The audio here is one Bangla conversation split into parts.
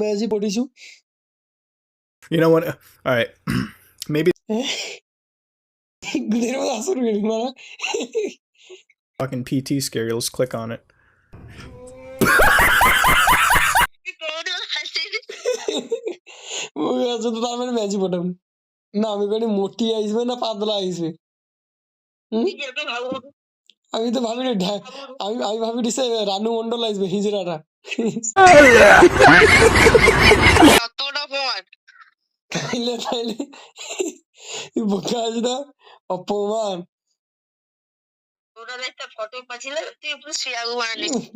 ম্যাচই পড়িছু You know what? All right. Maybe গুদের মতো আসুন গেলি মারা fucking PT scary. Let's click on it. ওই আছে তো তার মানে ম্যাচই পড়াম না আমি করি মোটি আসবে না পাতলা আসবে আমি তো ভাবি আমি ভাবি সে রানু মন্ডল আসবে হিজড়াটা তাইলে বোকা আছে না অপমান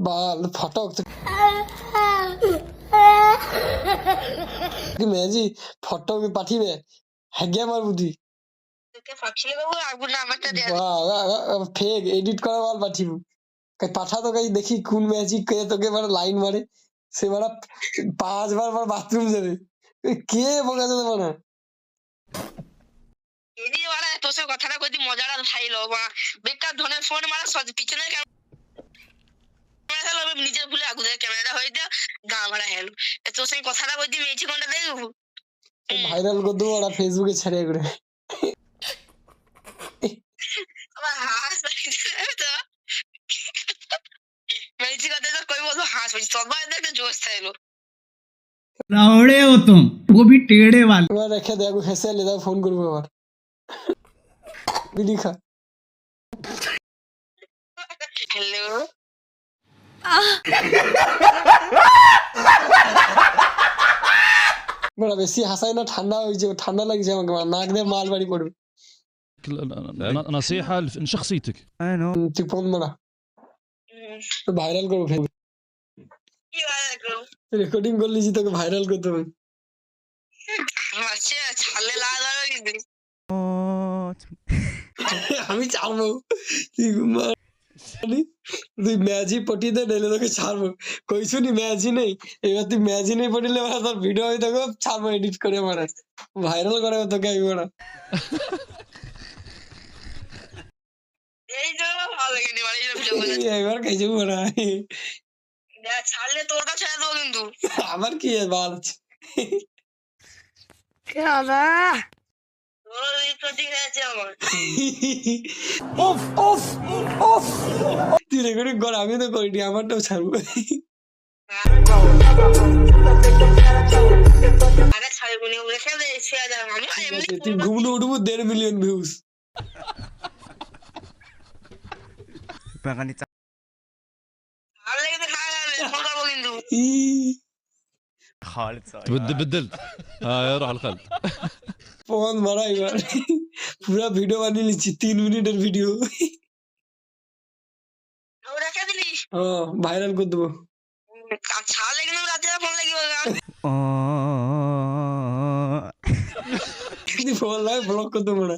বাল ফটক ম্যাজি ফটো পাঠিবে হ্যাগে আমার বুদ্ধি ফেক এডিট করা মাল পাঠিব পাঠা তো কাই দেখি কোন ম্যাজিক কে তোকে মানে লাইন মারে সে মানে 5 বার বাথরুম যাবে কে বোকা যাবে মানে কথাটা কই মজাটা খাইলো বেকার ধনের ফোন মারা পিছনে নিজের ভুলে আগুন ক্যামেরাটা হয়ে যা গা মারা হেল তোর সঙ্গে কথাটা কই মেয়েছি কোনটা দেখবো ভাইরাল করে দেবো ওরা ফেসবুকে ছেড়ে করে আমার হাস তো মেয়েছি কথা তো কই বলবো হাস পাচ্ছি সবাই দেখতে জোশ চাইলো रावड़े हो तुम वो भी टेढ़े वाले এবার রেখে দেখো হেসে লে দাও ফোন করবো আবার বিড়ি খা হ্যালো বড় বেশি হাসাই না ঠান্ডা হয়েছে ঠান্ডা লাগছে আমাকে নাক দিয়ে মাল বাড়ি পড়বে نصيحة من شخصيتك. তুই ফোন মারা ভাইরাল করবো ফেসবুক কি ভাইরাল করবো রেকর্ডিং করলিছি তোকে ভাইরাল করতে হবে ছালে লাগাবে কিন্তু আমি ছাড়বো তুই ম্যাচই পটিয়ে দে নইলে তোকে ছাড়বো কইছু নি ম্যাচই নেই এবার তুই ম্যাচই নেই পটিলে মানে তোর ভিডিও হয়ে তোকে ছাড়বো এডিট করে মানে ভাইরাল করে তোকে আমি মানে এই জন্য ভালো লাগেনি মানে এই ভিডিও করে এবার খাইছে মানে ছাড়লে তোর কাছে ছেড়ে দেবো কিন্তু আমার কি বাল আছে তুই রেকর্ডিং কর আমি তো করিনি আমারটাও ছাড়বো তুই ঘুমনো উঠবো 1.5 মিলিয়ন ভিউজ بدل روح على الخلد. ফোন মারা এবার পুরা ভিডিও বানিয়ে নিচ্ছি 3 মিনিটের ভিডিও ভাইরাল করে দেবো ছাড়লে কিন্তু রাতে ফোন লাগিয়ে ফোন লাগে ব্লক করে দেবো না